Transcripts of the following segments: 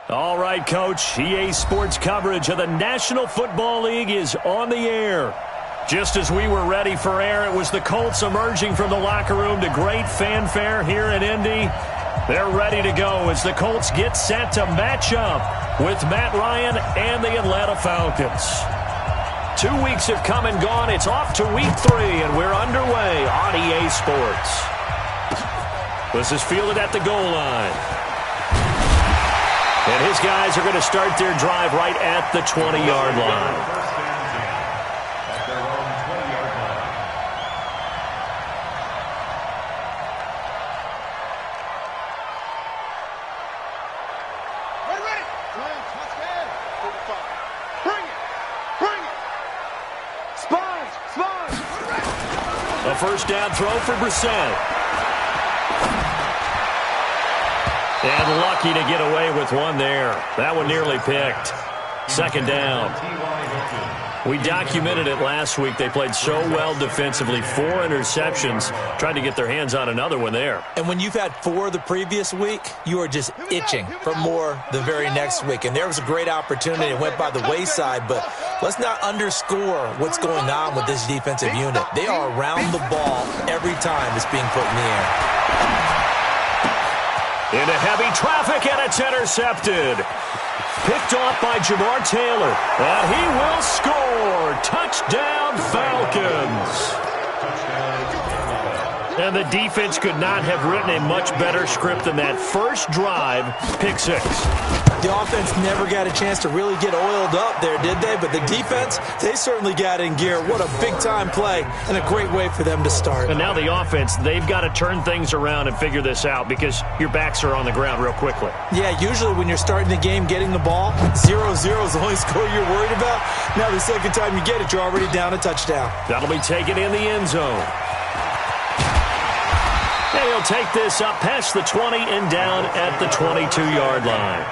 All right, Coach. EA Sports coverage of the National Football League is on the air. Just as we were ready for air, it was the Colts emerging from the locker room to great fanfare here in Indy. They're ready to go as the Colts get set to match up with Matt Ryan and the Atlanta Falcons. 2 weeks have come and gone. It's off to week 3, and we're underway on EA Sports. This is fielded at the goal line. And his guys are going to start their drive right at the 20-yard line. A first down throw for Brissett. And lucky to get away with one there. That one nearly picked. Second down. We documented it last week. They played so well defensively. 4 interceptions. Tried to get their hands on another one there. And when you've had 4 the previous week, you are just itching for more the very next week. And there was a great opportunity. It went by the wayside, but let's not underscore what's going on with this defensive unit. They are around the ball every time it's being put in the air. Into heavy traffic, and it's intercepted. Picked off by Jamar Taylor. And he will score. Touchdown, Falcons. And the defense could not have written a much better script than that first drive, pick 6. The offense never got a chance to really get oiled up there, did they? But the defense, they certainly got in gear. What a big-time play and a great way for them to start. And now the offense, they've got to turn things around and figure this out because your backs are on the ground real quickly. Yeah, usually when you're starting the game getting the ball, 0-0 is the only score you're worried about. Now the second time you get it, you're already down a touchdown. That'll be taken in the end zone. And he'll take this up past the 20 and down at the 22-yard line.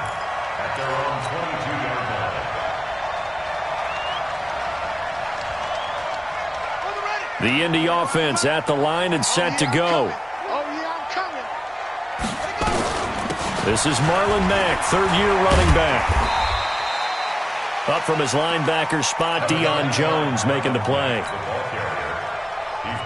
The Indy offense at the line and set to go. This is Marlon Mack, third-year running back. Up from his linebacker spot, Deion Jones making the play.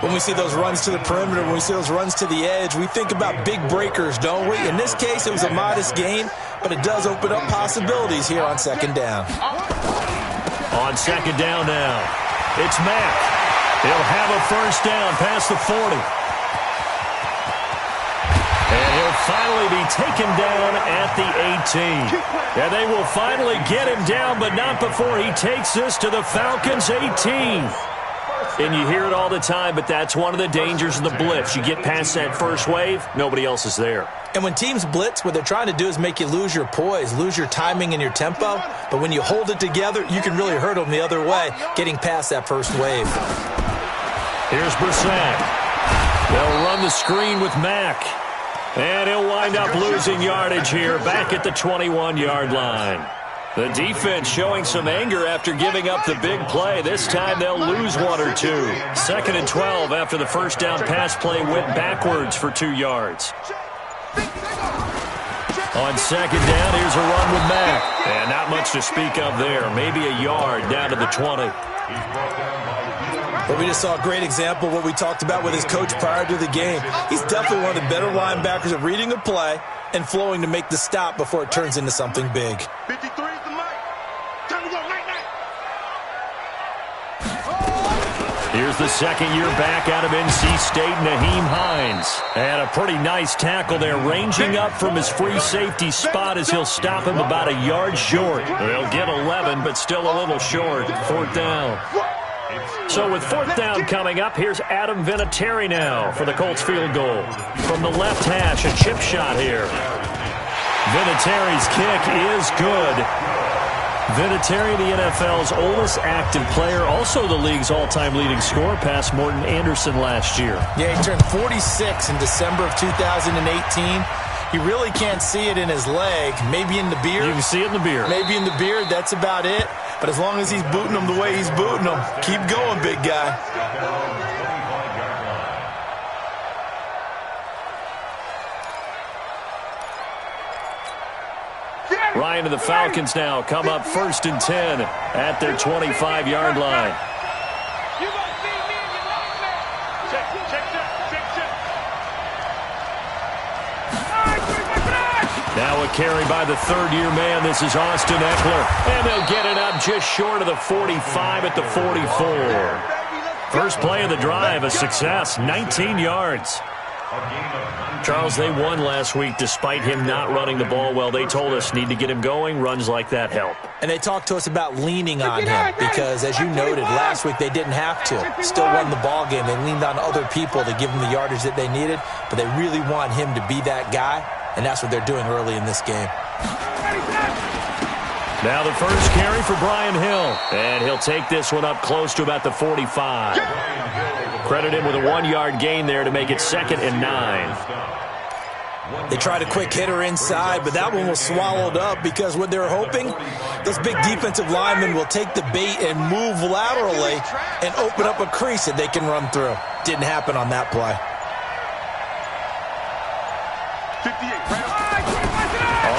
When we see those runs to the perimeter, when we see those runs to the edge, we think about big breakers, don't we? In this case, it was a modest gain, but it does open up possibilities here on second down. On second down now, it's Mack. He'll have a first down past the 40. And he'll finally be taken down at the 18. And they will finally get him down, but not before he takes this to the Falcons' 18. And you hear it all the time, but that's one of the dangers of the blitz. You get past that first wave, nobody else is there. And when teams blitz, what they're trying to do is make you lose your poise, lose your timing and your tempo. But when you hold it together, you can really hurt them the other way, getting past that first wave. Here's Brissett. They'll run the screen with Mack. And he'll wind up losing yardage here back at the 21-yard line. The defense showing some anger after giving up the big play. This time they'll lose 1 or 2. 2nd and 12 after the first down pass play went backwards for 2 yards. On second down, here's a run with Mack. And not much to speak of there. Maybe a yard down to the 20. But we just saw a great example of what we talked about with his coach prior to the game. He's definitely one of the better linebackers at reading a play and flowing to make the stop before it turns into something big. 53 is the mic. Time to go, night. Here's the second-year back out of NC State, Naheem Hines. And a pretty nice tackle there, ranging up from his free safety spot as he'll stop him about a yard short. They'll get 11, but still a little short. 4th down. So with 4th down coming up, here's Adam Vinatieri now for the Colts field goal. From the left hash, a chip shot here. Vinatieri's kick is good. Vinatieri, the NFL's oldest active player, also the league's all-time leading scorer, past Morton Anderson last year. Yeah, he turned 46 in December of 2018. You really can't see it in his leg. Maybe in the beard. You can see it in the beard. Maybe in the beard. That's about it. But as long as he's booting them the way he's booting them, keep going, big guy. Get Ryan and the Falcons now come up 1st and 10 at their 25-yard line. Now a carry by the third-year man. This is Austin Eckler. And they'll get it up just short of the 45 at the 44. First play of the drive, a success, 19 yards. Charles, they won last week despite him not running the ball well. They told us need to get him going. Runs like that help. And they talked to us about leaning on him because, as you noted, last week they didn't have to. Still won the ball game. They leaned on other people to give them the yardage that they needed, but they really want him to be that guy, and that's what they're doing early in this game. Now the first carry for Brian Hill, and he'll take this one up close to about the 45. Credit him with a 1-yard gain there to make it 2nd and 9. They tried a quick hitter inside, but that one was swallowed up because what they're hoping, those big defensive linemen will take the bait and move laterally and open up a crease that they can run through. Didn't happen on that play.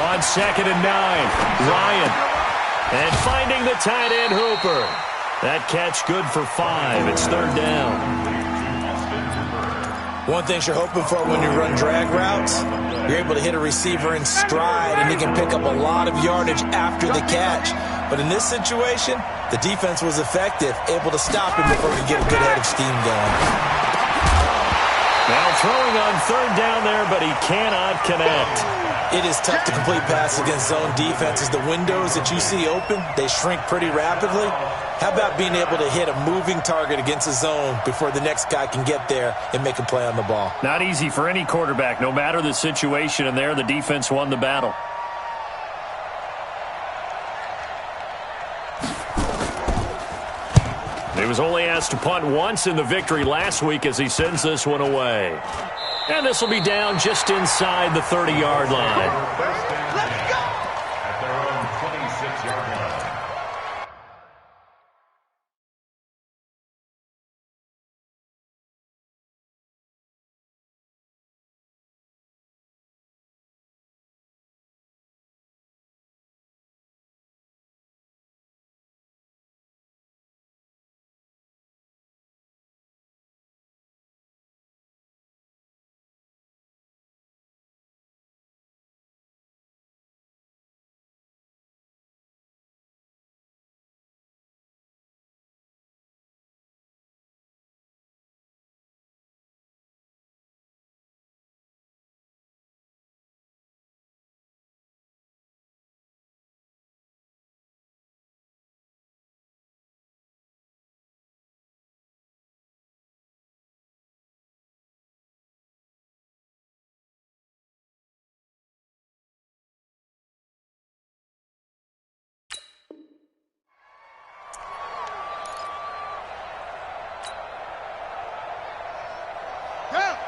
On 2nd and 9, Ryan. And finding the tight end Hooper. That catch good for 5. It's 3rd down. One thing you're hoping for when you run drag routes, you're able to hit a receiver in stride, and he can pick up a lot of yardage after the catch. But in this situation, the defense was effective, able to stop him before he could get a good head of steam going. Now throwing on 3rd down there, but he cannot connect. It is tough to complete passes against zone defenses. The windows that you see open, they shrink pretty rapidly. How about being able to hit a moving target against a zone before the next guy can get there and make a play on the ball? Not easy for any quarterback, no matter the situation, and there the defense won the battle. He was only asked to punt once in the victory last week as he sends this one away. And this will be down just inside the 30-yard line. Let's go! At their own 26-yard line.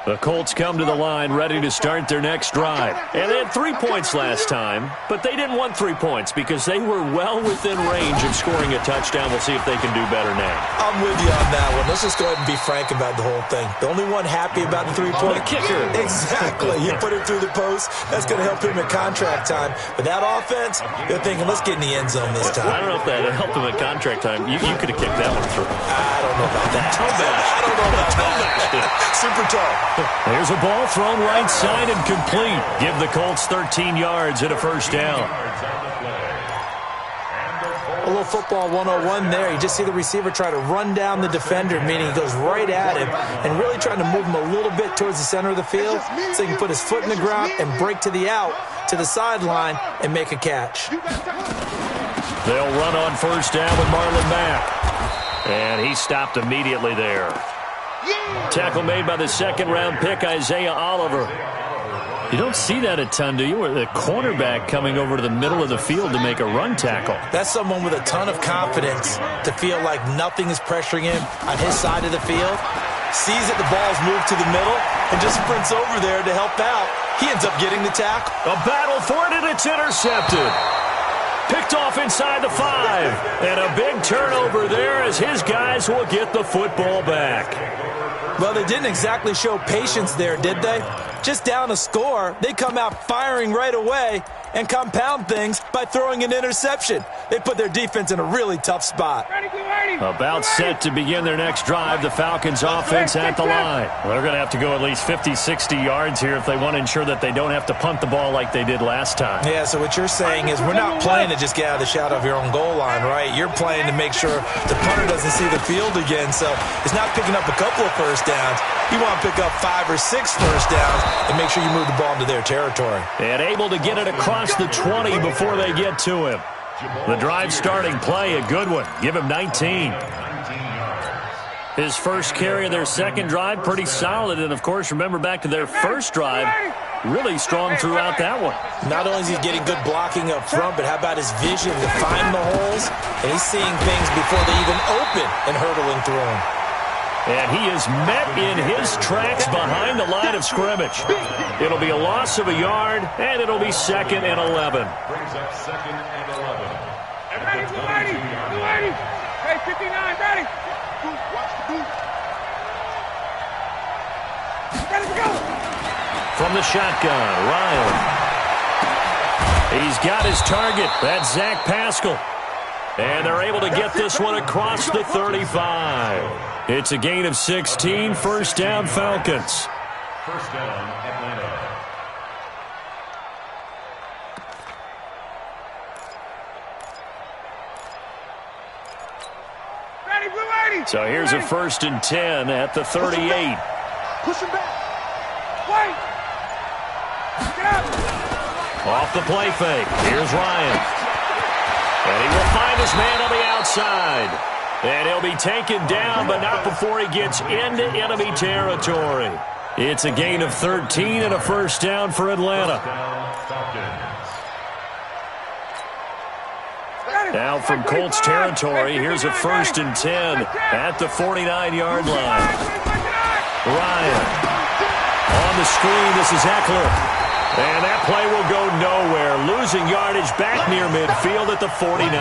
The Colts come to the line ready to start their next drive. And they had 3 points last time, but they didn't want 3 points because they were well within range of scoring a touchdown. We'll see if they can do better now. I'm with you on that one. Let's just go ahead and be frank about the whole thing. The only one happy about the 3-point kicker. Exactly. You put it through the post. That's going to help him at contract time. But that offense, they're thinking, let's get in the end zone this time. I don't know if that helped him at contract time. You could have kicked that one through. I don't know about that. I don't know about that. Super tough. There's a ball thrown right side and complete. Give the Colts 13 yards and a first down. A little football 101 there. You just see the receiver try to run down the defender, meaning he goes right at him and really trying to move him a little bit towards the center of the field so he can put his foot in the ground and break to the out, to the sideline, and make a catch. They'll run on first down with Marlon Mack. And he stopped immediately there. Tackle made by the second-round pick, Isaiah Oliver. You don't see that a ton, do you? Where the cornerback coming over to the middle of the field to make a run tackle. That's someone with a ton of confidence to feel like nothing is pressuring him on his side of the field. Sees that the ball's moved to the middle and just sprints over there to help out. He ends up getting the tackle. A battle for it, and it's intercepted. Picked off inside the 5. And a big turnover there as his guys will get the football back. Well, they didn't exactly show patience there, did they? Just down a score, they come out firing right away, and compound things by throwing an interception. They put their defense in a really tough spot. About set to begin their next drive, the Falcons offense at the line. They're going to have to go at least 50, 60 yards here if they want to ensure that they don't have to punt the ball like they did last time. Yeah, so what you're saying is we're not playing to just get out of the shadow of your own goal line, right? You're playing to make sure the punter doesn't see the field again. So it's not picking up a couple of first downs. You want to pick up 5 or 6 first downs and make sure you move the ball into their territory. And able to get it across the 20 before they get to him. The drive starting play, a good one. Give him 19. His first carry of their second drive, pretty solid. And, of course, remember back to their first drive, really strong throughout that one. Not only is he getting good blocking up front, but how about his vision to find the holes? And he's seeing things before they even open and hurtling through them. And he is met in his tracks behind the line of scrimmage. It'll be a loss of a yard, and it'll be 2nd and 11. Brings up 2nd and 11. Ready. Hey, 59, ready. Watch the boot. Ready to go. From the shotgun, Ryan. He's got his target. That's Zach Pascal. And they're able to get this one across the 35. It's a gain of 16, first down Falcons. First down, Atlanta. Ready, blue 80. So here's a 1st and 10 at the 38. Push him back. Wait. Get up. Off the play fake. Here's Ryan. And he will find his man on the outside. And he'll be taken down, but not before he gets into enemy territory. It's a gain of 13 and a first down for Atlanta. Now from Colts territory, here's a 1st and 10 at the 49-yard line. Ryan on the screen. This is Eckler. And that play will go nowhere. Losing yardage back near midfield at the 49.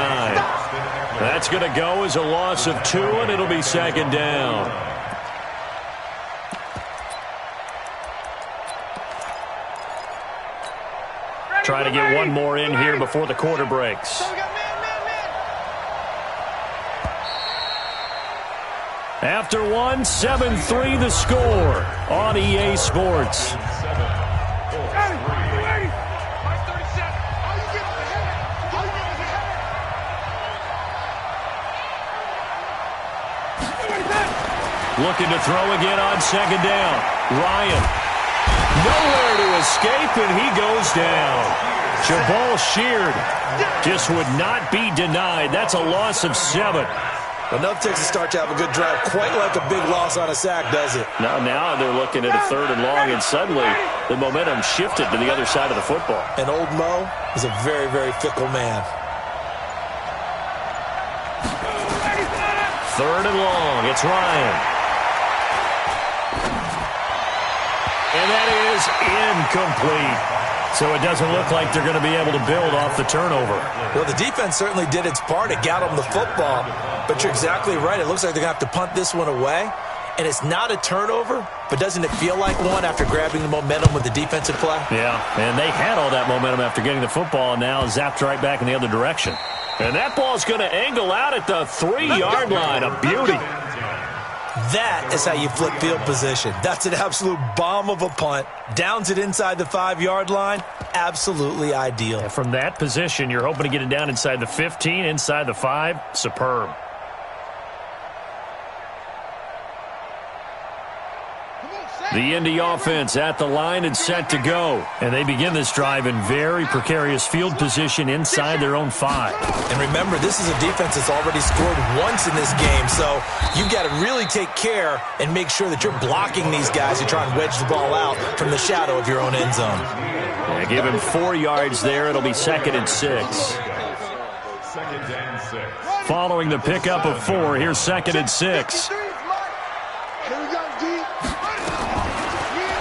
That's going to go as a loss of 2, and it'll be 2nd down. Try to get one more in here before the quarter breaks. After one, 7-3 the score on EA Sports. Looking to throw again on 2nd down. Ryan. Nowhere to escape, and he goes down. Jabal sheared. Just would not be denied. That's a loss of 7. Enough takes a start to have a good drive. Quite like a big loss on a sack, does it? Now they're looking at a 3rd and long, and suddenly the momentum shifted to the other side of the football. And old Mo is a very, very fickle man. 3rd and long. It's Ryan. And that is incomplete. So it doesn't look like they're going to be able to build off the turnover. Well, the defense certainly did its part. It got them the football. But you're exactly right. It looks like they're going to have to punt this one away. And it's not a turnover, but doesn't it feel like one after grabbing the momentum with the defensive play? Yeah, and they had all that momentum after getting the football, and now zapped right back in the other direction. And that ball's going to angle out at the 3-yard line. A beauty. That is how you flip field position. That's an absolute bomb of a punt. Downs it inside the 5-yard line. Absolutely ideal. And from that position, you're hoping to get it down inside the 15, inside the 5. Superb. The Indy offense at the line and set to go. And they begin this drive in very precarious field position inside their own 5. And remember, this is a defense that's already scored once in this game, so you've got to really take care and make sure that you're blocking these guys who try and wedge the ball out from the shadow of your own end zone. Yeah, give him 4 yards there. It'll be 2nd and 6. 2nd and 6. Following the pickup of 4, here's 2nd and 6.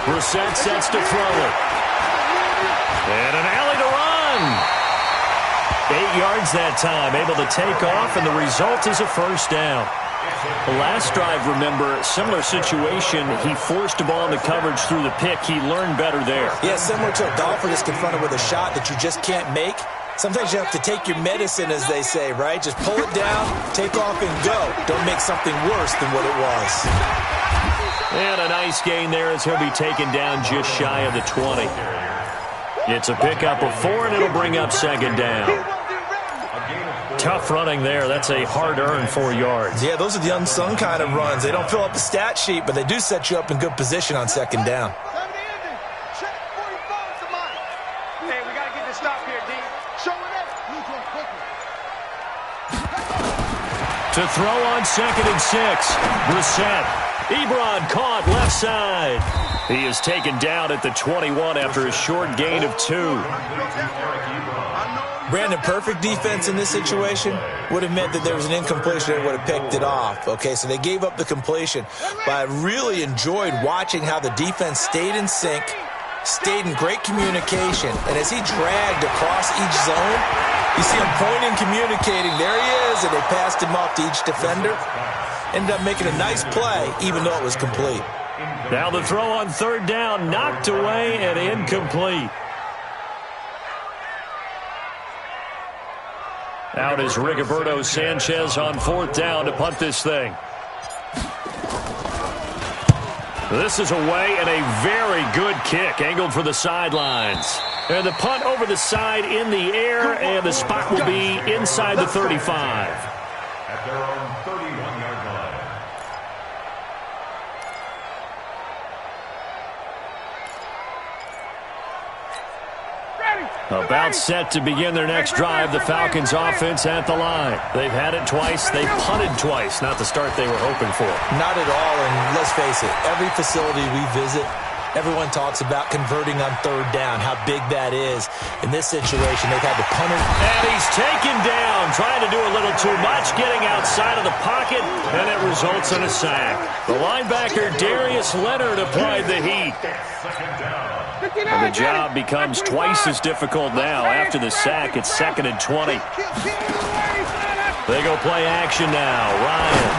Brissett sets to throw it. And an alley to run. 8 yards that time, able to take off, and the result is a first down. The last drive, remember, similar situation. He forced the ball in the coverage through the pick. He learned better there. Yeah, similar to a golfer that's confronted with a shot that you just can't make. Sometimes you have to take your medicine, as they say, right? Just pull it down, take off, and go. Don't make something worse than what it was. And a nice gain there as he'll be taken down just shy of the 20. It's a pickup of 4, and it'll bring up second down. Tough running there. That's a hard-earned 4 yards. Yeah, those are the unsung kind of runs. They don't fill up the stat sheet, but they do set you up in good position on second down. Hey, we got to get this stop here, D. Show it up. To throw on 2nd and 6. Brissett. Ebron caught left side. He is taken down at the 21 after a short gain of 2. Brandon, perfect defense in this situation would have meant that there was an incompletion and would have picked it off. Okay, so they gave up the completion. But I really enjoyed watching how the defense stayed in sync, stayed in great communication. And as he dragged across each zone, you see him pointing, communicating. There he is, and they passed him off to each defender. Ended up making a nice play, even though it was complete. Now the throw on 3rd down, knocked away and incomplete. Out is Rigoberto Sanchez on 4th down to punt this thing. This is away and a very good kick, angled for the sidelines. And the punt over the side in the air, and the spot will be inside the 35. At their own 31-yard line. About set to begin their next drive, the Falcons offense at the line. They've had it twice. They've punted twice. Not the start they were hoping for. Not at all, and let's face it, every facility we visit, everyone talks about converting on 3rd down, how big that is. In this situation, they've had to punt it. And he's taken down, trying to do a little too much, getting outside of the pocket, and it results in a sack. The linebacker, Darius Leonard, applied the heat. And the job becomes twice as difficult now. After the sack, it's 2nd and 20. They go play action now. Ryan.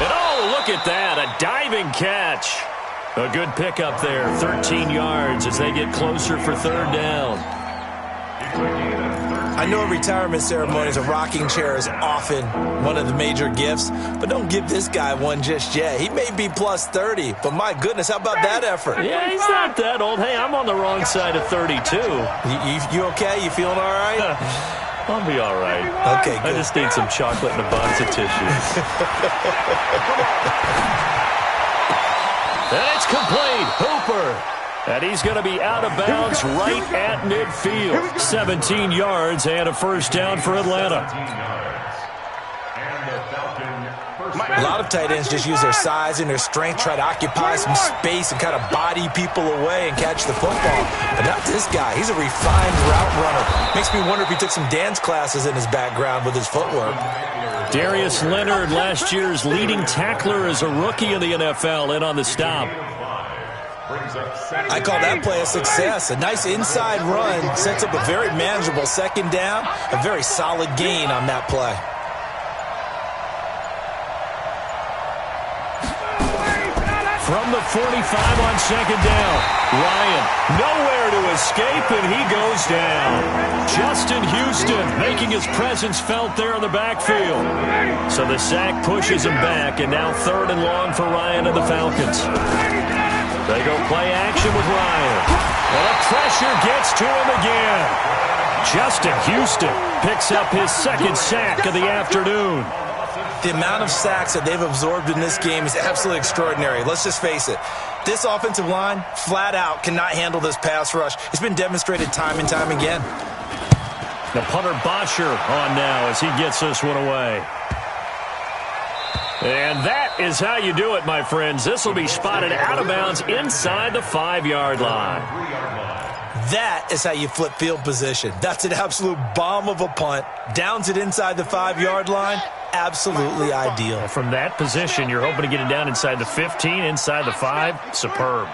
And oh, look at that, a diving catch. A good pickup there, 13 yards as they get closer for 3rd down. I know at retirement ceremonies, a rocking chair is often one of the major gifts, but don't give this guy one just yet. He may be plus 30, but my goodness, how about that effort? Yeah, he's not that old. Hey, I'm on the wrong side of 32. You okay? You feeling all right? I'll be all right. Okay, good. I just need some chocolate and a box of tissues. And it's complete. Hooper. And he's going to be out of bounds right at midfield. 17 yards and a 1st down for Atlanta. A lot of tight ends just use their size and their strength, try to occupy some space and kind of body people away and catch the football. But not this guy. He's a refined route runner. Makes me wonder if he took some dance classes in his background with his footwork. Darius Leonard, last year's leading tackler as a rookie in the NFL, in on the stop. I call that play a success. A nice inside run sets up a very manageable 2nd down. A very solid gain on that play. From the 45 on 2nd down. Ryan, nowhere to escape, and he goes down. Justin Houston making his presence felt there in the backfield. So the sack pushes him back, and now 3rd and long for Ryan and the Falcons. They go play action with Ryan. And the pressure gets to him again. Justin Houston picks up his 2nd sack of the afternoon. The amount of sacks that they've absorbed in this game is absolutely extraordinary. Let's just face it. This offensive line, flat out, cannot handle this pass rush. It's been demonstrated time and time again. The punter Bosher on now as he gets this one away. And that is how you do it, my friends. This will be spotted out of bounds inside the 5-yard line. That is how you flip field position. That's an absolute bomb of a punt. Downs it inside the 5-yard line. Absolutely ideal. From that position, you're hoping to get it down inside the 15, inside the 5. Superb.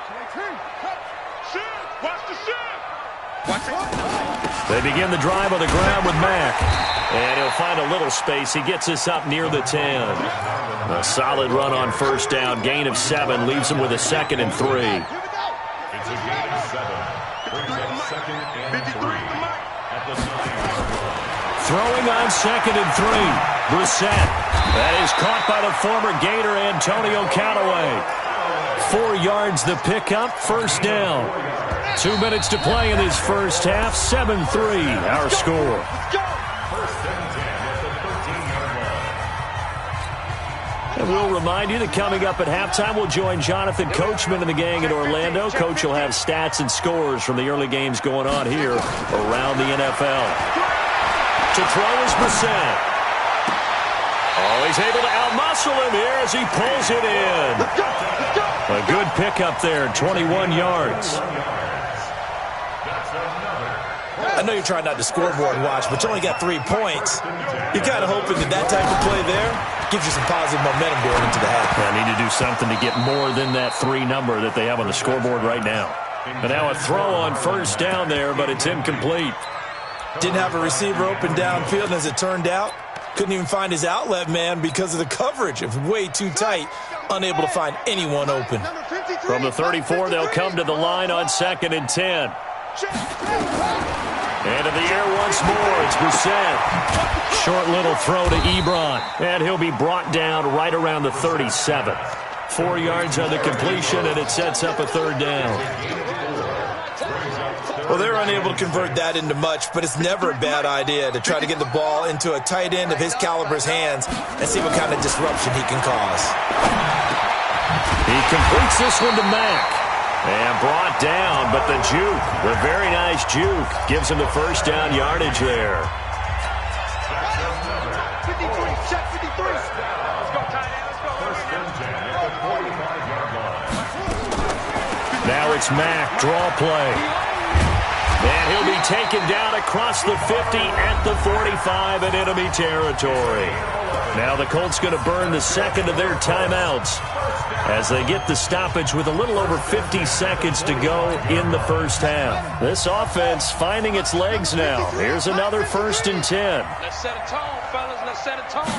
They begin the drive on the ground with Mack. And he'll find a little space. He gets us up near the 10. A solid run on first down. Gain of 7 leaves him with a 2nd and 3. It's a gain of 7. Brings up 2nd and 3 at the 9-yard line. Throwing on 2nd and 3. Brissett. That is caught by the former Gator Antonio Callaway. 4 yards the pickup. First down. 2 minutes to play in this first half. 7-3 our score. And we'll remind you that coming up at halftime, we'll join Jonathan Coachman and the gang in Orlando. Coach will have stats and scores from the early games going on here around the NFL. To throw is Brissett. Oh, he's able to outmuscle him here as he pulls it in. A good pickup there, 21 yards. I know you're trying not to scoreboard watch, but you only got 3 points. You're kind of hoping that type of play there gives you some positive momentum going into the half. I need to do something to get more than that 3 number that they have on the scoreboard right now. And now a throw on first down there, but it's incomplete. Didn't have a receiver open downfield, and as it turned out, couldn't even find his outlet man because of the coverage. It was way too tight, unable to find anyone open. From the 34, they'll come to the line on 2nd and 10. And in the air once more, it's Brissett. Short little throw to Ebron. And he'll be brought down right around the 37. 4 yards on the completion, and it sets up a 3rd down. Well, they're unable to convert that into much, but it's never a bad idea to try to get the ball into a tight end of his caliber's hands and see what kind of disruption he can cause. He completes this one to Mack. And brought down, but the juke, the very nice juke, gives him the first down yardage there. 53, check 53. Let's go, tight end, let's go. First and 10 at the 45-yard line. Now it's Mack, draw play. And he'll be taken down across the 50 at the 45 in enemy territory. Now the Colts going to burn the 2nd of their timeouts as they get the stoppage with a little over 50 seconds to go in the first half. This offense finding its legs now. Here's another 1st and 10. Let's set a tone, fellas. Let's set a tone.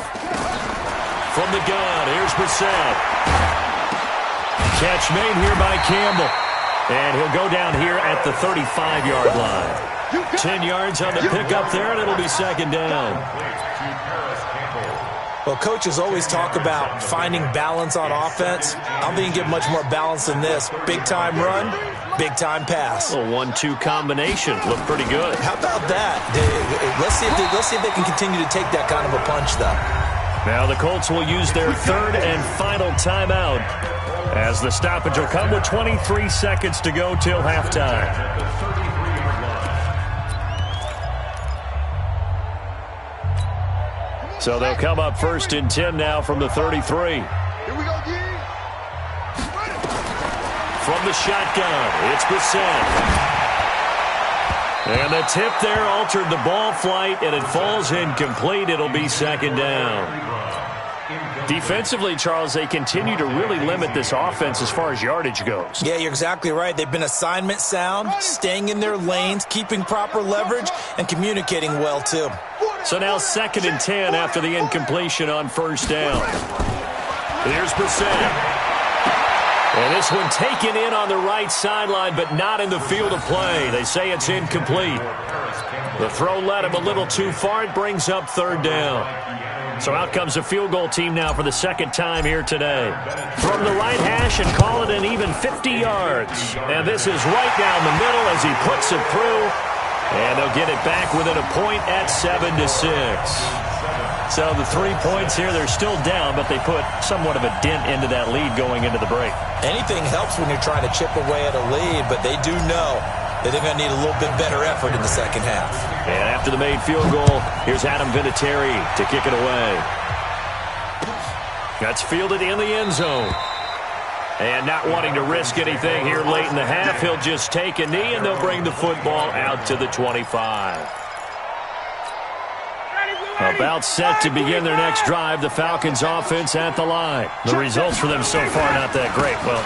From the gun, here's Brissett. Catch made here by Campbell. And he'll go down here at the 35-yard line. 10 yards on the pickup there, and it'll be 2nd down. Well, coaches always talk about finding balance on offense. I don't think you get much more balance than this. Big-time run, big-time pass. A 1-2 combination. Looked pretty good. How about that? Let's see if they can continue to take that kind of a punch, though. Now the Colts will use their 3rd and final timeout as the stoppage will come with 23 seconds to go till halftime. So they'll come up 1st and 10 now from the 33. Here we go, G. From the shotgun, it's Brissett. And the tip there altered the ball flight, and it falls incomplete. It'll be 2nd down. Defensively, Charles, they continue to really limit this offense as far as yardage goes. Yeah, you're exactly right. They've been assignment sound, staying in their lanes, keeping proper leverage, and communicating well, too. So now 2nd and 10 after the incompletion on first down. Here's Brissett. And this one taken in on the right sideline, but not in the field of play. They say it's incomplete. The throw led him a little too far. It brings up 3rd down. So out comes a field goal team now for the 2nd time here today. From the right hash and call it an even 50 yards. And this is right down the middle as he puts it through. And they'll get it back within a point at 7-6. So the 3 points here, they're still down, but they put somewhat of a dent into that lead going into the break. Anything helps when you're trying to chip away at a lead, but they do know that they're going to need a little bit better effort in the second half. And after the made field goal, here's Adam Vinatieri to kick it away. That's fielded in the end zone. And not wanting to risk anything here late in the half, he'll just take a knee, and they'll bring the football out to the 25. About set to begin their next drive, the Falcons offense at the line. The results for them so far not that great. Well,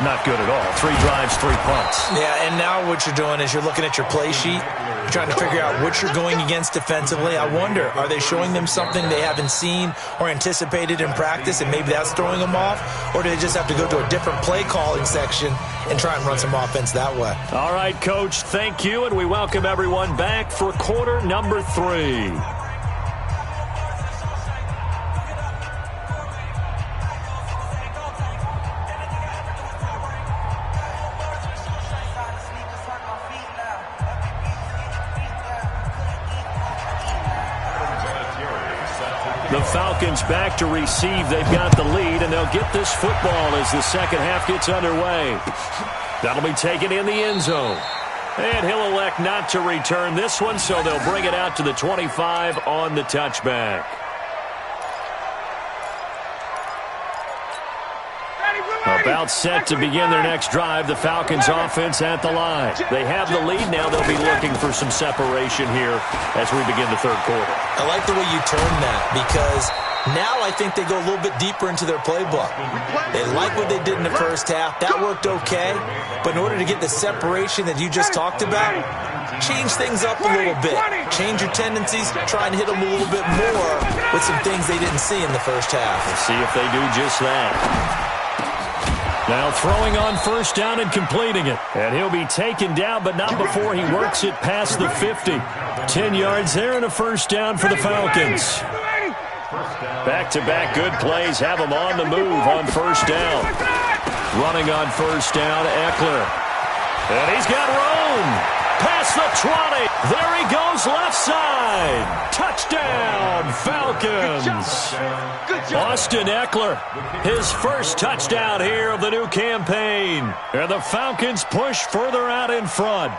not good at all. 3 drives, 3 punts. Yeah, and now what you're doing is you're looking at your play sheet, You're trying to figure out what you're going against defensively. I wonder, are they showing them something they haven't seen or anticipated in practice, and maybe that's throwing them off? Or do they just have to go to a different play calling section and try and run some offense that way? All right, Coach, thank you, and we welcome everyone back for quarter number 3. The Falcons back to receive. They've got the lead, and they'll get this football as the second half gets underway. That'll be taken in the end zone. And he'll elect not to return this one, so they'll bring it out to the 25 on the touchback. About set to begin their next drive. The Falcons offense at the line. They have the lead now. They'll be looking for some separation here as we begin the third quarter. I like the way you turn that, because now I think they go a little bit deeper into their playbook. They like what they did in the first half. That worked okay. But in order to get the separation that you just talked about, change things up a little bit. Change your tendencies. Try and hit them a little bit more with some things they didn't see in the first half. We'll see if they do just that. Now throwing on first down and completing it. And he'll be taken down, but not before he works it past the 50. 10 yards there and a first down for the Falcons. Back-to-back good plays have him on the move on first down. Running on first down, Eckler. And he's got room. Past the 20. There he goes left side. Touchdown, Falcons. Austin Eckler, his first touchdown here of the new campaign. And the Falcons push further out in front.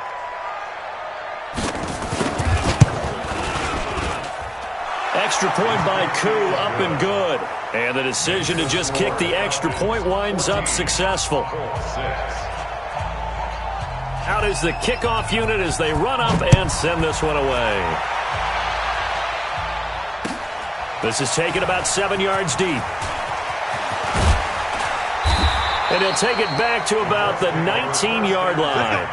Extra point by Koo, up and good. And the decision to just kick the extra point winds up successful. Out is the kickoff unit as they run up and send this one away. This is taken about 7 yards deep. And he'll take it back to about the 19-yard line.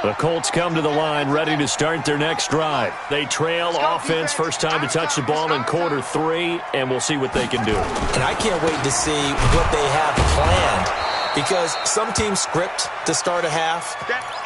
The Colts come to the line ready to start their next drive. They trail offense, first time to touch the ball in quarter 3, and we'll see what they can do. And I can't wait to see what they have planned, because some teams script to start a half.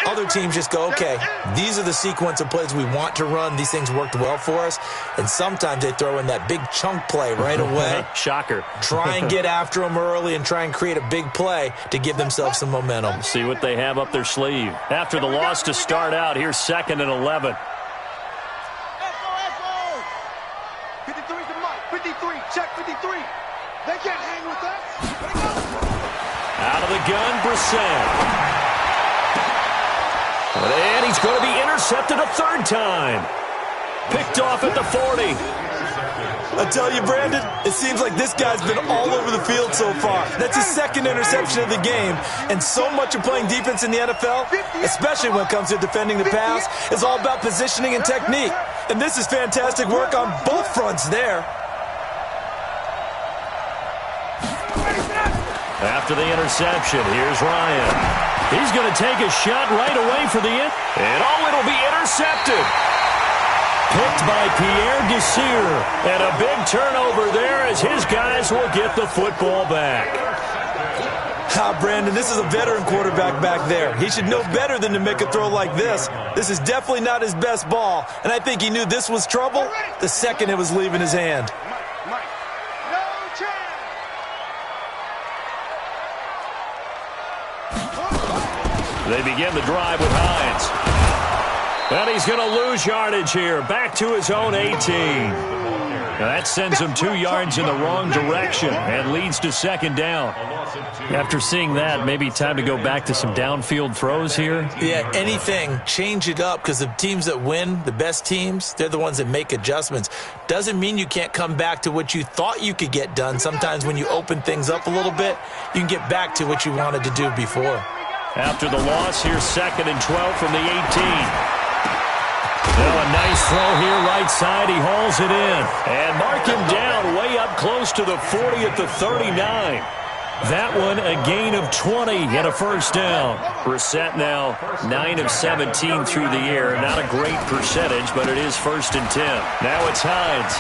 Other teams just go, okay, these are the sequence of plays we want to run. These things worked well for us. And sometimes they throw in that big chunk play right away. Shocker. Try and get after them early and try and create a big play to give themselves some momentum. See what they have up their sleeve. After the loss to start out, here's 2nd and 11. 53 to Mike. 53. Check 53. They can't hang with us. Out of the gun, Brissett. And he's going to be intercepted a third time. Picked off at the 40. I tell you, Brandon, it seems like this guy's been all over the field so far. That's his second interception of the game. And so much of playing defense in the NFL, especially when it comes to defending the pass, is all about positioning and technique. And this is fantastic work on both fronts there. After the interception, here's Ryan. He's going to take a shot right away for the end. And it'll be intercepted. Picked by Pierre Desir. And a big turnover there as his guys will get the football back. Brandon, this is a veteran quarterback back there. He should know better than to make a throw like this. This is definitely not his best ball. And I think he knew this was trouble the second it was leaving his hand. They begin the drive with Hines. And he's going to lose yardage here. Back to his own 18. Now that sends him 2 yards in the wrong direction and leads to second down. After seeing that, maybe time to go back to some downfield throws here. Yeah, anything. Change it up, because the teams that win, the best teams, they're the ones that make adjustments. Doesn't mean you can't come back to what you thought you could get done. Sometimes when you open things up a little bit, you can get back to what you wanted to do before. After the loss, here's 2nd and 12 from the 18. Now a nice throw here, right side. He hauls it in. And mark him down way up close to the 40 at the 39. That one a gain of 20 and a first down. Brissett now 9 of 17 through the air. Not a great percentage, but it is 1st and 10. Now it's Hines.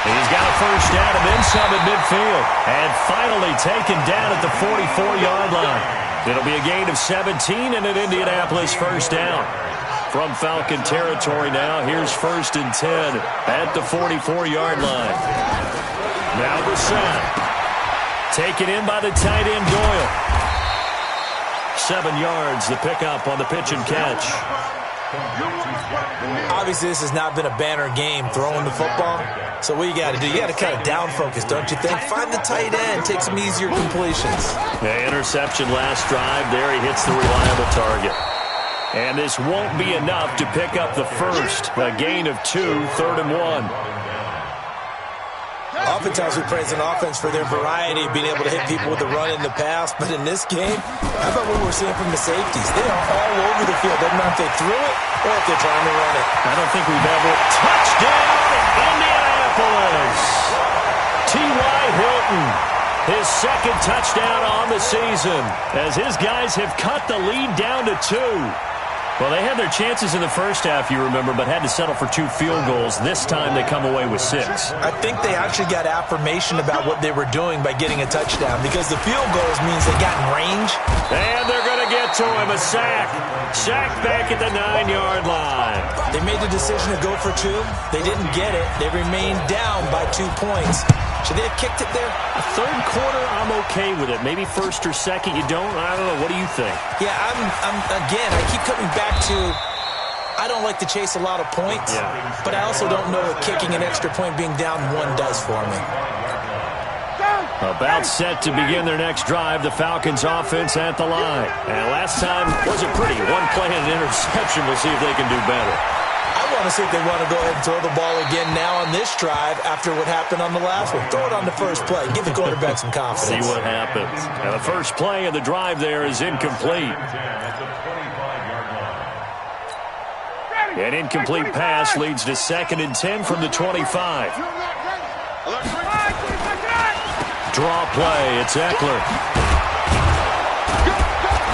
He's got a first down and then some at midfield. And finally taken down at the 44-yard line. It'll be a gain of 17 and an Indianapolis first down. From Falcon territory now, here's 1st and 10 at the 44-yard line. Now Brissett. Taken in by the tight end, Doyle. 7 yards, the pickup on the pitch and catch. Obviously, this has not been a banner game throwing the football. So what you got to do, you got to kind of down focus, don't you think? Find the tight end, take some easier completions. The interception last drive. There he hits the reliable target. And this won't be enough to pick up the first. A gain of 2, 3rd and 1. Oftentimes we praise an offense for their variety of being able to hit people with the run in the pass. But in this game, how about what we're seeing from the safeties? They are all over the field. Doesn't matter if they threw it or if they're trying to run it. I don't think we've ever... Touchdown, Indianapolis! T.Y. Hilton, his 2nd touchdown on the season, as his guys have cut the lead down to 2. Well, they had their chances in the first half, you remember, but had to settle for 2 field goals. This time they come away with 6. I think they actually got affirmation about what they were doing by getting a touchdown, because the field goals means they got in range. And they're going to get to him. A sack. Sack back at the 9-yard line. They made the decision to go for 2. They didn't get it. They remained down by 2 points. Should they have kicked it there? A 3rd quarter, I'm okay with it. Maybe 1st or 2nd, you don't? I don't know. What do you think? Yeah, again, I keep coming back to I don't like to chase a lot of points, but I also don't know what kicking an extra point being down 1 does for me. About set to begin their next drive, the Falcons offense at the line. And last time wasn't pretty. 1 play and an interception. We'll see if they can do better. I want to see if they want to go ahead and throw the ball again now on this drive after what happened on the last one. Throw it on the first play. Give the quarterback some confidence. See what happens. And the first play of the drive there is incomplete. An incomplete pass leads to 2nd and 10 from the 25. Draw play. It's Eckler.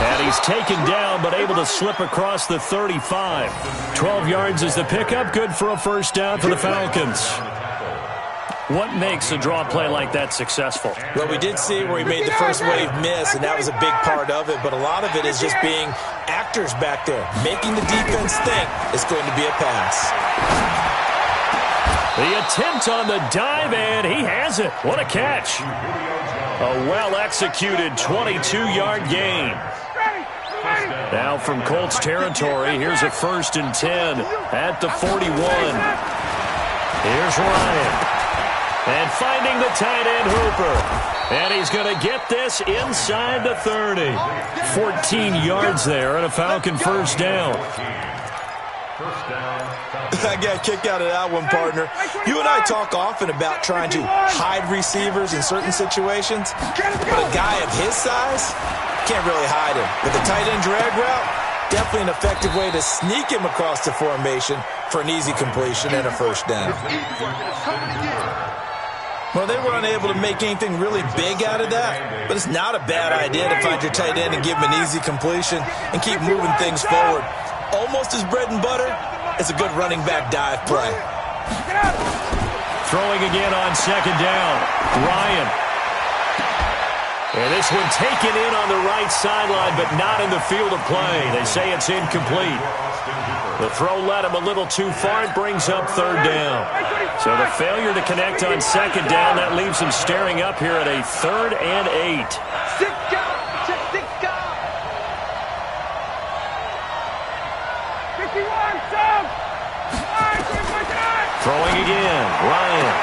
And he's taken down, but able to slip across the 35. 12 yards is the pickup. Good for a first down for the Falcons. What makes a draw play like that successful? Well, we did see where he made the first wave miss, and that was a big part of it. But a lot of it is just being actors back there, making the defense think it's going to be a pass. The attempt on the dive, and he has it. What a catch. A well-executed 22-yard gain. Now from Colts territory, here's a 1st and 10 at the 41. Here's Ryan. And finding the tight end, Hooper. And he's going to get this inside the 30. 14 yards there and a Falcon first down. I got a kick out of that one, partner. You and I talk often about trying to hide receivers in certain situations, but a guy of his size can't really hide him. With the tight end drag route, definitely an effective way to sneak him across the formation for an easy completion and a first down. Well, they were unable to make anything really big out of that, but it's not a bad idea to find your tight end and give him an easy completion and keep moving things forward. Almost as bread and butter as a good running back dive play. Throwing again on 2nd down. Ryan. And this one taken in on the right sideline, but not in the field of play. They say it's incomplete. The throw led him a little too far. It brings up 3rd down. So the failure to connect on 2nd down, that leaves him staring up here at a 3rd and 8. Throwing again. Ryan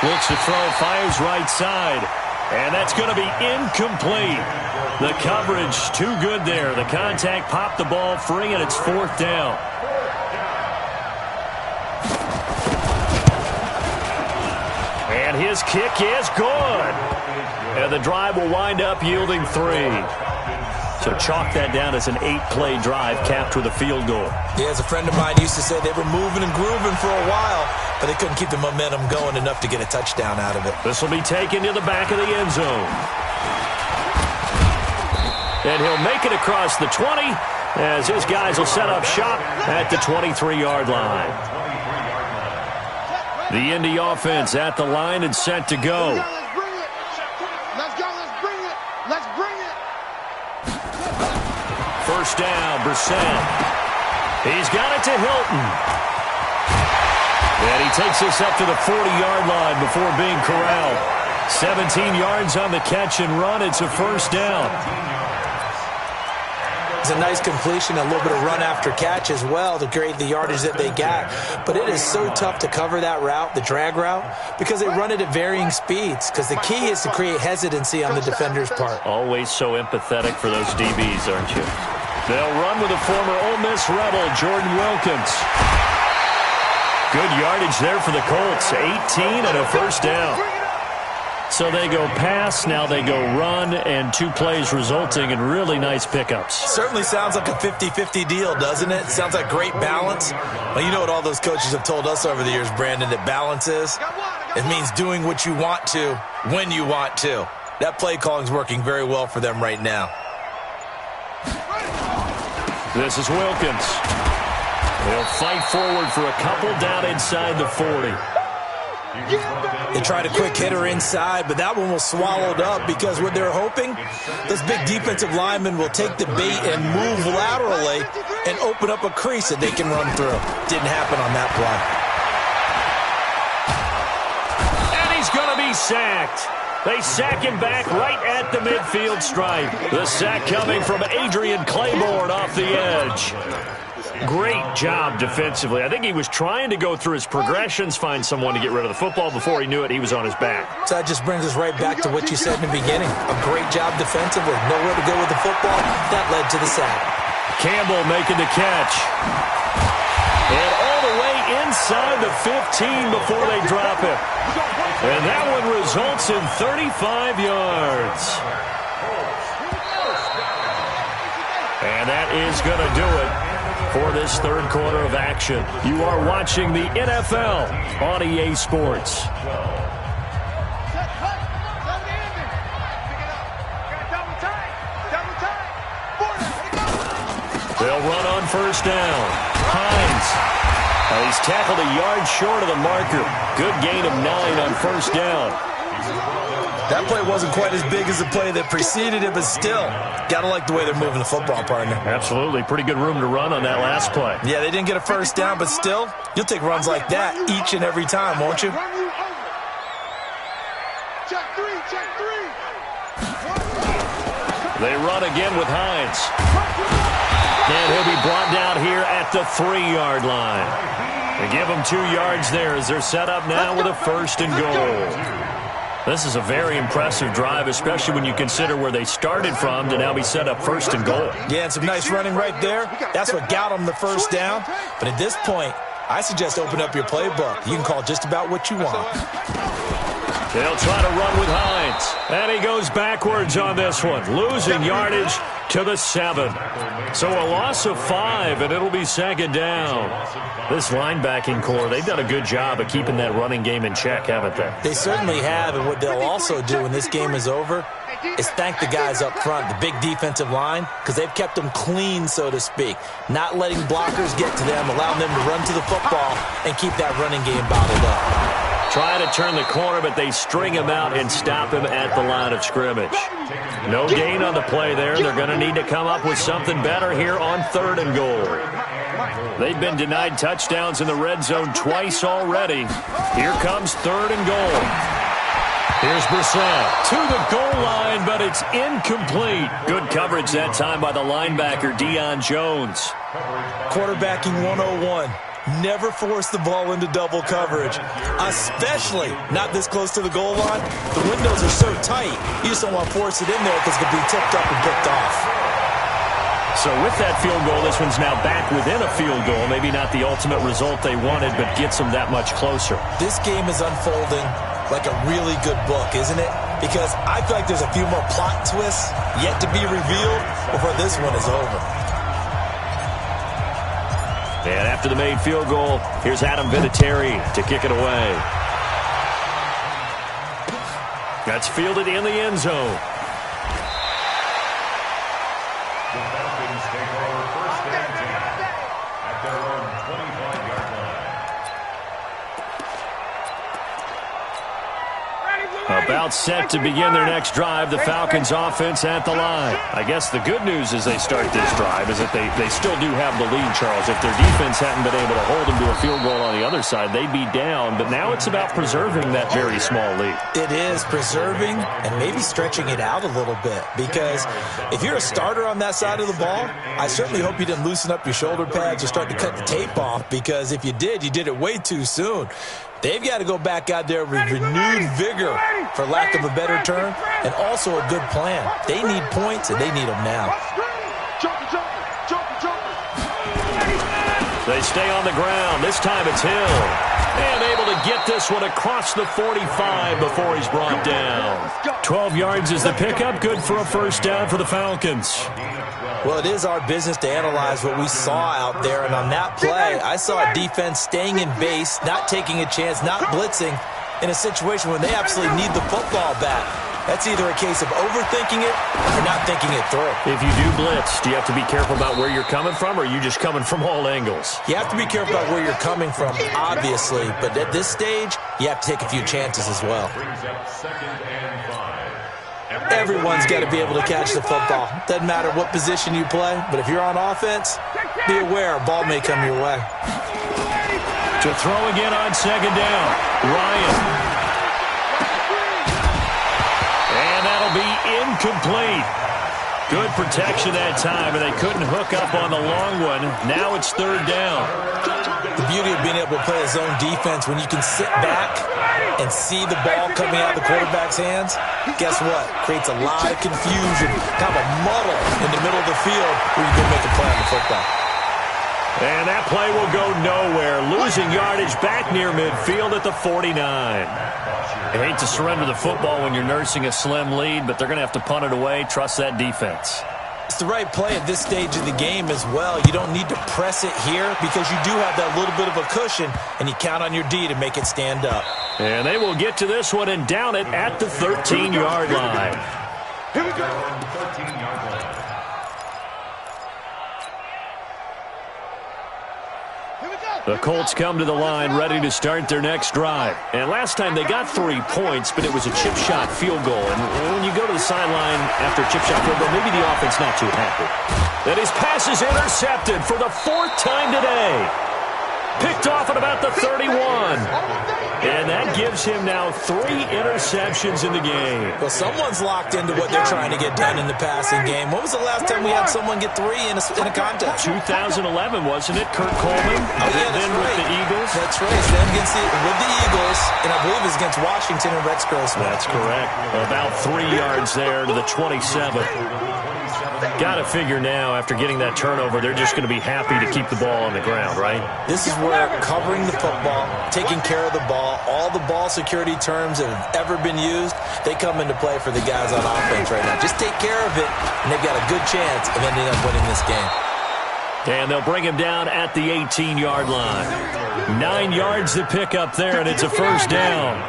looks to throw, fires right side. And that's going to be incomplete. The coverage too good there. The contact popped the ball free, and it's 4th down. And his kick is good. And the drive will wind up yielding 3. So chalk that down as an 8-play drive capped with a field goal. Yeah, as a friend of mine used to say, they were moving and grooving for a while, but they couldn't keep the momentum going enough to get a touchdown out of it. This will be taken to the back of the end zone. And he'll make it across the 20 as his guys will set up shop at the 23-yard line. The Indy offense at the line and set to go. First down, Brissett. He's got it to Hilton. And he takes us up to the 40-yard line before being corralled. 17 yards on the catch and run. It's a first down. It's a nice completion, a little bit of run after catch as well to create the yardage that they got. But it is so tough to cover that route, the drag route, because they run it at varying speeds. Because the key is to create hesitancy on the defender's part. Always so empathetic for those DBs, aren't you? They'll run with the former Ole Miss Rebel, Jordan Wilkins. Good yardage there for the Colts. 18 and a first down. So they go pass, now they go run, and 2 plays resulting in really nice pickups. Certainly sounds like a 50-50 deal, doesn't it? Sounds like great balance. Well, you know what all those coaches have told us over the years, Brandon, that balance is? It means doing what you want to, when you want to. That play calling is working very well for them right now. This is Wilkins. They'll fight forward for a couple down inside the 40. They tried a quick hitter inside, but that one was swallowed up because what they're hoping, this big defensive lineman will take the bait and move laterally and open up a crease that they can run through. Didn't happen on that play. And he's going to be sacked. They sack him back right at the midfield stripe. The sack coming from Adrian Claiborne off the edge. Great job defensively. I think he was trying to go through his progressions, find someone to get rid of the football. Before he knew it, he was on his back. So that just brings us right back to what you said in the beginning. A great job defensively. Nowhere to go with the football. That led to the sack. Campbell making the catch. And all the way inside the 15 before they drop it. And that one results in 35 yards. And that is going to do it for this third quarter of action. You are watching the NFL on EA Sports. They'll run on first down. Hines. He's tackled a yard short of the marker. Good gain of 9 on first down. That play wasn't quite as big as the play that preceded it, but still, got to like the way they're moving the football, partner. Absolutely. Pretty good room to run on that last play. Yeah, they didn't get a first down, but still, you'll take runs like that each and every time, won't you? They run again with Hines. And he'll be brought down here at the 3-yard line. They give him 2 yards there as they're set up now with a first and goal. This is a very impressive drive, especially when you consider where they started from to now be set up first and goal. Yeah, and some nice running right there. That's what got them the first down. But at this point, I suggest open up your playbook. You can call just about what you want. They'll try to run with Hines. And he goes backwards on this one, losing yardage to the 7. So a loss of 5, and it'll be second down. This linebacking core, they've done a good job of keeping that running game in check, haven't they? They certainly have, and what they'll also do when this game is over is thank the guys up front, the big defensive line, because they've kept them clean, so to speak. Not letting blockers get to them, allowing them to run to the football and keep that running game bottled up. Try to turn the corner, but they string him out and stop him at the line of scrimmage. No gain on the play there. They're going to need to come up with something better here on 3rd and goal. They've been denied touchdowns in the red zone twice already. Here comes 3rd and goal. Here's Brissett to the goal line, but it's incomplete. Good coverage that time by the linebacker, Deion Jones. Quarterbacking 101. Never force the ball into double coverage, especially not this close to the goal line. The windows are so tight, you just don't want to force it in there because it could be tipped up and picked off. So with that field goal, this one's now back within a field goal. Maybe not the ultimate result they wanted, but gets them that much closer. This game is unfolding like a really good book, isn't it? because I feel like there's a few more plot twists yet to be revealed before this one is over. And after the made field goal, here's Adam Vinatieri to kick it away. That's fielded in the end zone. The Falcons take over first and 10 at their own 25-yard line. About set to begin their next drive, the Falcons offense at the line. I guess the good news as they start this drive is that they still do have the lead, Charles. If their defense hadn't been able to hold them to a field goal on the other side, they'd be down. But now it's about preserving that very small lead. It is preserving and maybe stretching it out a little bit, because if you're a starter on that side of the ball, I certainly hope you didn't loosen up your shoulder pads or start to cut the tape off, because if you did it way too soon. They've got to go back out there with renewed vigor, for lack of a better term, and also a good plan. They need points, and they need them now. They stay on the ground. This time it's Hill. And able to get this one across the 45 before he's brought down. 12 yards is the pickup. Good for a first down for the Falcons. Well, it is our business to analyze what we saw out there. And on that play, I saw a defense staying in base, not taking a chance, not blitzing, in a situation when they absolutely need the football back. That's either a case of overthinking it or not thinking it through. If you do blitz, do you have to be careful about where you're coming from, or are you just coming from all angles? You have to be careful about where you're coming from, obviously. But at this stage, you have to take a few chances as well. Everyone's got to be able to catch the football. Doesn't matter what position you play, but if you're on offense, be aware a ball may come your way. To throw again on second down, Ryan. And that'll be incomplete. Good protection that time, and they couldn't hook up on the long one. Now it's third down. The beauty of being able to play a zone defense, when you can sit back and see the ball coming out of the quarterback's hands, guess what? Creates a lot of confusion, kind of a muddle in the middle of the field where you can make a play on the football. And that play will go nowhere. Losing yardage back near midfield at the 49. I hate to surrender the football when you're nursing a slim lead, but they're going to have to punt it away. Trust that defense. It's the right play at this stage of the game as well. You don't need to press it here because you do have that little bit of a cushion, and you count on your D to make it stand up. And they will get to this one and down it at the 13-yard line. Here we go. 13-yard line. The Colts come to the line ready to start their next drive. And last time they got 3 points, but it was a chip shot field goal. And when you go to the sideline after a chip shot field goal, maybe the offense not too happy. And his pass is intercepted for the 4th time today. Picked off at about the 31. And that gives him now 3 interceptions in the game. Well, someone's locked into what they're trying to get done in the passing game. When was the last time we had someone get 3 in a contest? 2011, wasn't it? Kurt Coleman? Oh, yeah, then right. with the Eagles? That's right. Then with the Eagles, and I believe it's against Washington and Rex Grossman. That's correct. About 3 yards there to the 27. Got to figure now, after getting that turnover, they're just going to be happy to keep the ball on the ground, right? This is where covering the football, taking care of the ball, all the ball security terms that have ever been used, they come into play for the guys on offense right now. Just take care of it, and they've got a good chance of ending up winning this game. And they'll bring him down at the 18-yard line. 9 yards to pick up there, and it's a first down.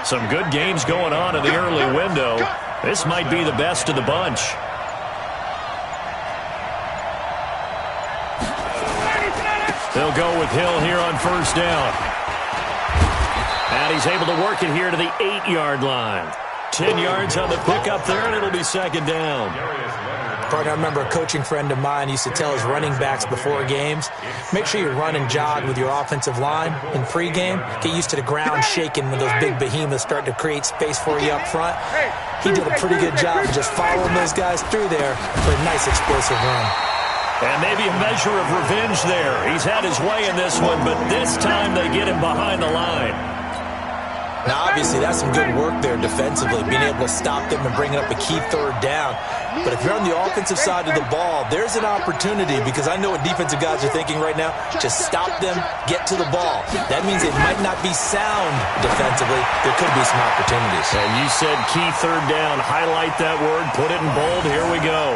Some good games going on in the early window. This might be the best of the bunch. They'll go with Hill here on first down. And he's able to work it here to the 8-yard line. 10 yards on the pickup there, and it'll be second down. Partner, I remember a coaching friend of mine used to tell his running backs before games, make sure you run and jog with your offensive line in pregame. Get used to the ground shaking when those big behemoths start to create space for you up front. He did a pretty good job of just following those guys through there for a nice explosive run. And maybe a measure of revenge there. He's had his way in this one, but this time they get him behind the line. Now, obviously, that's some good work there defensively, being able to stop them and bring up a key third down. But if you're on the offensive side of the ball, there's an opportunity, because I know what defensive guys are thinking right now. Just stop them, get to the ball. That means it might not be sound defensively. There could be some opportunities. And you said key third down. Highlight that word. Put it in bold. Here we go.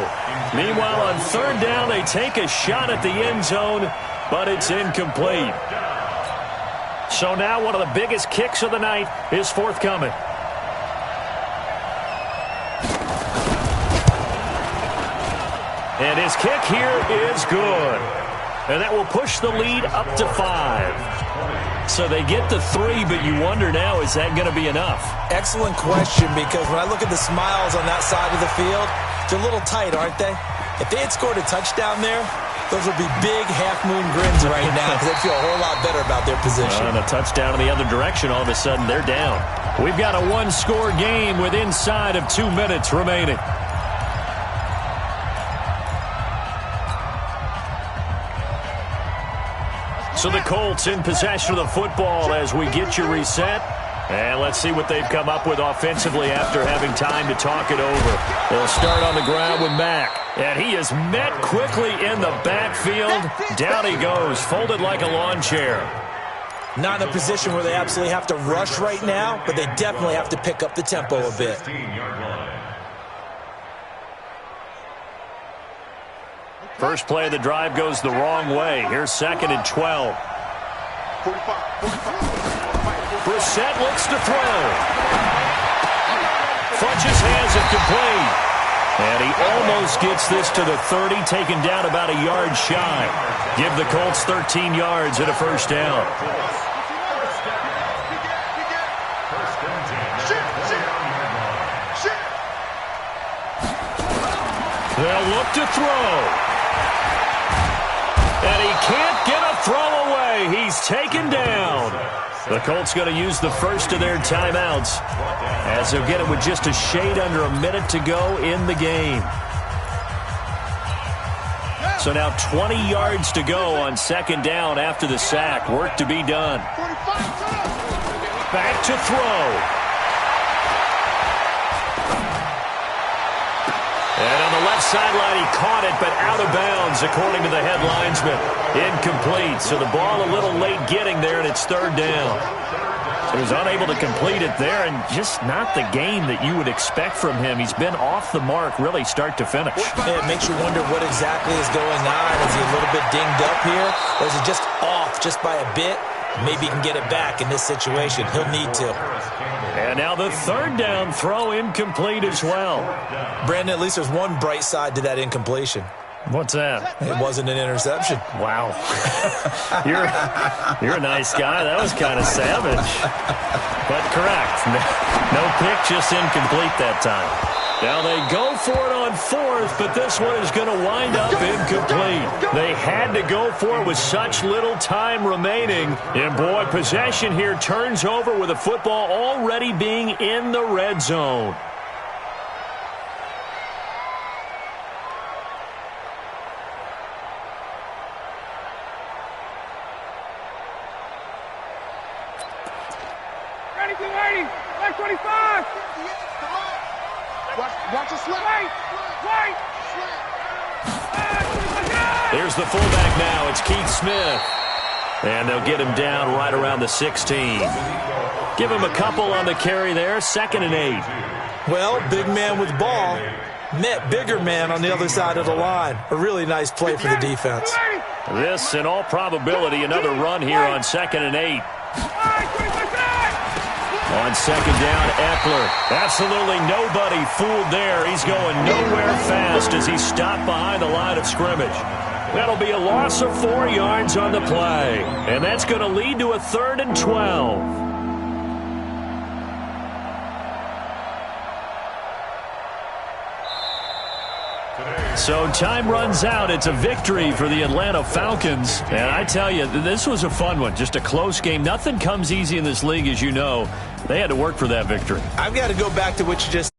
Meanwhile, on third down, they take a shot at the end zone, but it's incomplete. So now one of the biggest kicks of the night is forthcoming. And his kick here is good. And that will push the lead up to 5. So they get the 3, but you wonder now, is that going to be enough? Excellent question, because when I look at the smiles on that side of the field, they're a little tight, aren't they? If they had scored a touchdown there, those would be big half-moon grins right now, because they'd feel a whole lot better about their position. And a touchdown in the other direction, all of a sudden they're down. We've got a one-score game with inside of 2 minutes remaining. So the Colts in possession of the football as we get you reset. And let's see what they've come up with offensively after having time to talk it over. They'll start on the ground with Mack. And he is met quickly in the backfield. Down he goes, folded like a lawn chair. Not in a position where they absolutely have to rush right now, but they definitely have to pick up the tempo a bit. First play of the drive goes the wrong way. Here's 2nd and 12. Brissett looks to throw. Funches has it complete. And he almost gets this to the 30, taken down about a yard shy. Give the Colts 13 yards and a first down. They'll look to throw. And he can't get a throw away. He's taken down. The Colts going to use the first of their timeouts as they'll get it with just a shade under a minute to go in the game. So now 20 yards to go on 2nd down after the sack. Work to be done. Back to throw. And on the left sideline, he caught it, but out of bounds, according to the head linesman. Incomplete, so the ball a little late getting there, and it's 3rd down. So he was unable to complete it there, and just not the game that you would expect from him. He's been off the mark, really, start to finish. It makes you wonder what exactly is going on. Is he a little bit dinged up here, or is it just off just by a bit? Maybe he can get it back in this situation. He'll need to. And now the 3rd down throw incomplete as well. Brandon, at least there's one bright side to that incompletion. What's that? It wasn't an interception. Wow. You're a nice guy. That was kind of savage. But correct. No pick, just incomplete that time. Now they go for it on 4th, but this one is going to wind up incomplete. They had to go for it with such little time remaining. And boy, possession here turns over with the football already being in the red zone. Ready, 25. Watch it slip. Right. There's the fullback now. It's Keith Smith. And they'll get him down right around the 16. Give him a couple on the carry there. 2nd and 8. Well, big man with ball met bigger man on the other side of the line. A really nice play for the defense. This, in all probability, another run here on 2nd and 8. On 2nd down, Eckler. Absolutely nobody fooled there. He's going nowhere fast as he's stopped behind the line of scrimmage. That'll be a loss of 4 yards on the play. And that's going to lead to a 3rd and 12. So time runs out. It's a victory for the Atlanta Falcons. And I tell you, this was a fun one. Just a close game. Nothing comes easy in this league, as you know. They had to work for that victory. I've got to go back to what you just